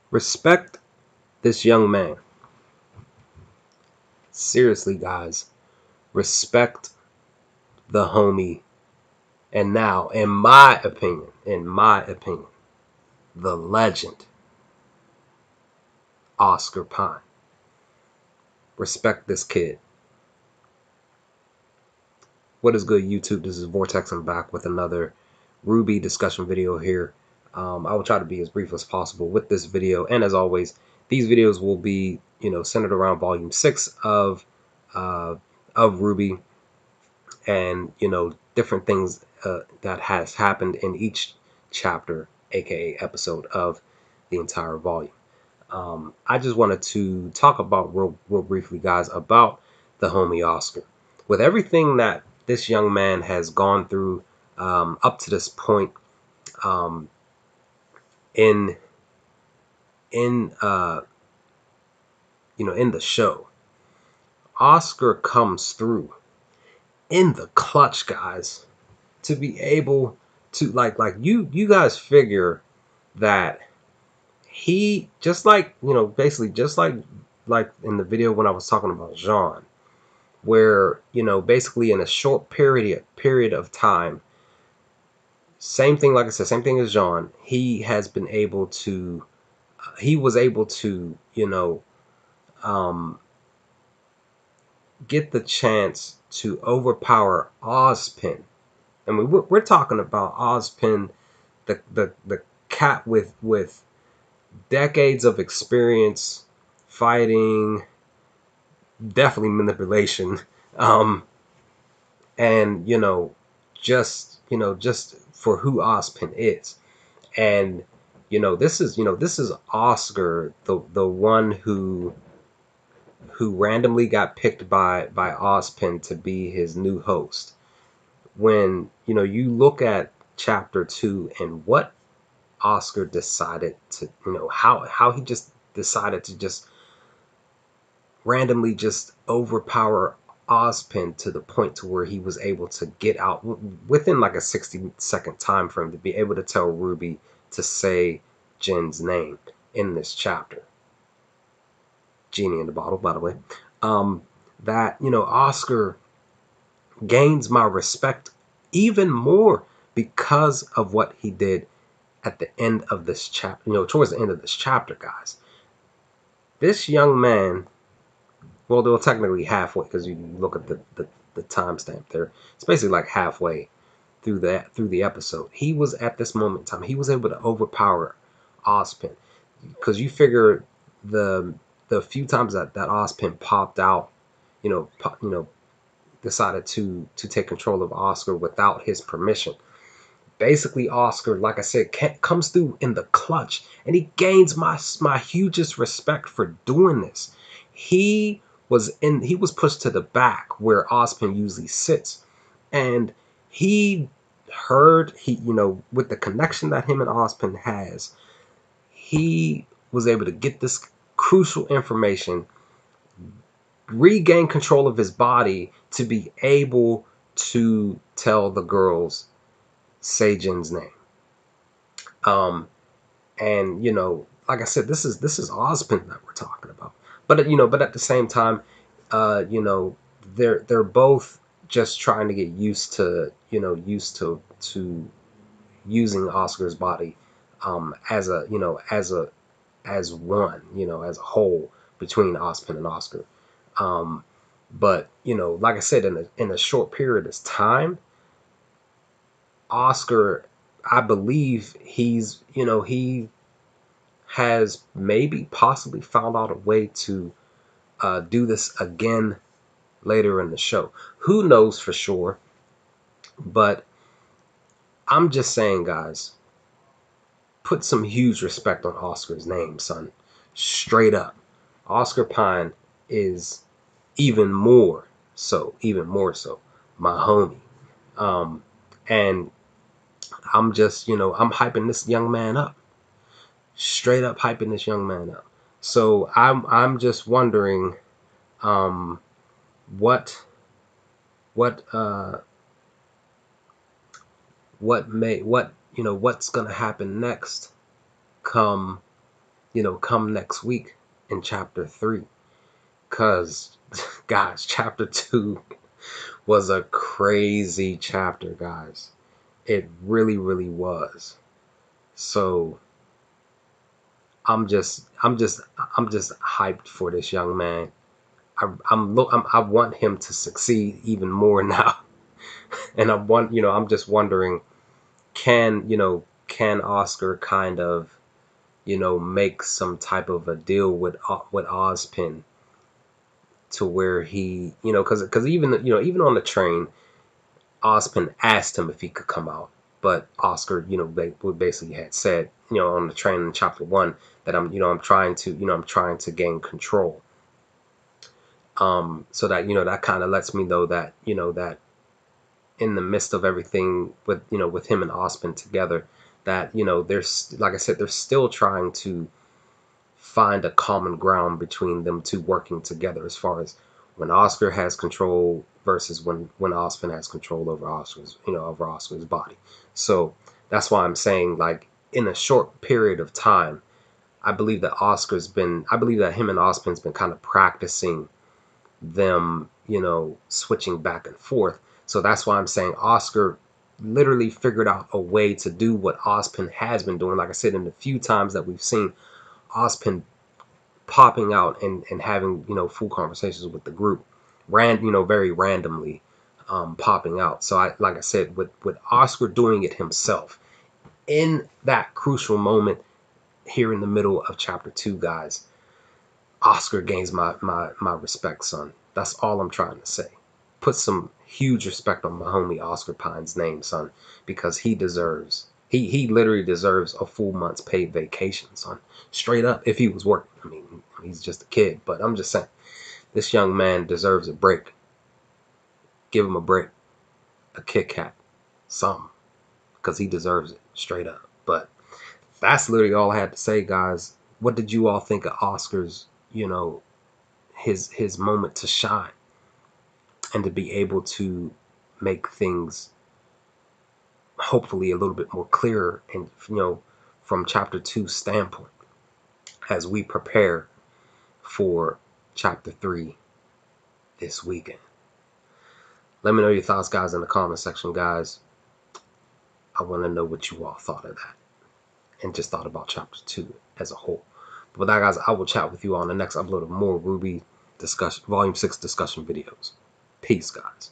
Respect this young man. Seriously, guys. Respect the homie. And now, in my opinion, the legend, Oscar Pine. Respect this kid. What is good, YouTube? This is Vortex. I'm back with another RWBY discussion video here. I will try to be as brief as possible with this video. And as always, these videos will be, centered around Volume 6 of RWBY, and different things that has happened in each chapter, aka episode of the entire volume. I just wanted to talk about real briefly, guys, about the homie Oscar. With everything that this young man has gone through up to this point, um, in in in the show, Oscar comes through in the clutch, guys, to be able to like you guys figure that he, just like, basically just like in the video when I was talking about Jean, where basically in a short period of time, same thing, like I said, same thing as Jean, he was able to um get the chance to overpower Ozpin. I mean, we're talking about Ozpin, the cat with decades of experience fighting, definitely manipulation, um, and just for who Ozpin is. And this is Oscar, the one who randomly got picked by Ozpin to be his new host. When you look at chapter 2 and what Oscar decided to, how he just decided to just randomly just overpower Ozpin to the point to where he was able to get out within like a 60-second time frame to be able to tell Ruby to say Jin's name in this chapter. Genie in the bottle, by the way. That Oscar gains my respect even more because of what he did at the end of this chapter, towards the end of this chapter, guys. This young man, well, they're technically halfway, because you look at the timestamp there. It's basically like halfway through the episode. He was at this moment in time. He was able to overpower Ozpin, because you figure the few times that Ozpin popped out, decided to take control of Oscar without his permission. Basically, Oscar, like I said, comes through in the clutch, and he gains my hugest respect for doing this. He was pushed to the back where Ozpin usually sits, and he with the connection that him and Ozpin has, he was able to get this crucial information, regain control of his body to be able to tell the girls Seijin's name. And like I said, this is Ozpin that we're talking about. But at the same time, they're both just trying to get used to using Oscar's body as as one, as a whole between Ozpin and Oscar. Um, but like I said, in a short period of time, Oscar, I believe he has maybe possibly found out a way to do this again later in the show. Who knows for sure? But I'm just saying, guys, put some huge respect on Oscar's name, son. Straight up. Oscar Pine is even more so, my homie. And I'm just, I'm hyping this young man up. Straight up hyping this young man up. So I'm just wondering, um, what what uh what may what what's gonna happen next, come come next week in chapter 3. Because, guys, chapter 2 was a crazy chapter, guys. It really, really was. So I'm just hyped for this young man. I want him to succeed even more now. And I'm just wondering, can Oscar kind of, make some type of a deal with Ozpin, to where he, because even on the train, Ozpin asked him if he could come out, but Oscar, basically had said, on the train in chapter 1, that I'm trying to gain control. So that, that kind of lets me know that, that in the midst of everything with, with him and Ozpin together, that, there's, like I said, they're still trying to find a common ground between them two working together, as far as when Oscar has control versus when Ozpin has control over Oscar's body. So that's why I'm saying, like, in a short period of time, I believe that him and Ozpin's been kind of practicing them, switching back and forth. So that's why I'm saying Oscar literally figured out a way to do what Ozpin has been doing. Like I said, in the few times that we've seen Ozpin popping out and having, full conversations with the group, very randomly, popping out. So like I said, with Oscar doing it himself in that crucial moment here in the middle of chapter 2, guys, Oscar gains my respect, son. That's all I'm trying to say. Put some huge respect on my homie Oscar Pine's name, son, because he literally deserves a full month's paid vacation, son. Straight up, if he was working. I mean, he's just a kid, but I'm just saying, this young man deserves a break. Give him a break, a Kit Kat, something, because he deserves it, straight up. But that's literally all I had to say, guys. What did you all think of Oscar's, his moment to shine, and to be able to make things hopefully a little bit more clearer, and, from chapter 2 standpoint, as we prepare for chapter 3 this weekend? Let me know your thoughts, guys, in the comment section, guys. I want to know what you all thought of that, and just thought about chapter 2 as a whole. But with that, guys, I will chat with you on the next upload of more RWBY discussion, volume 6 discussion videos. Peace, guys.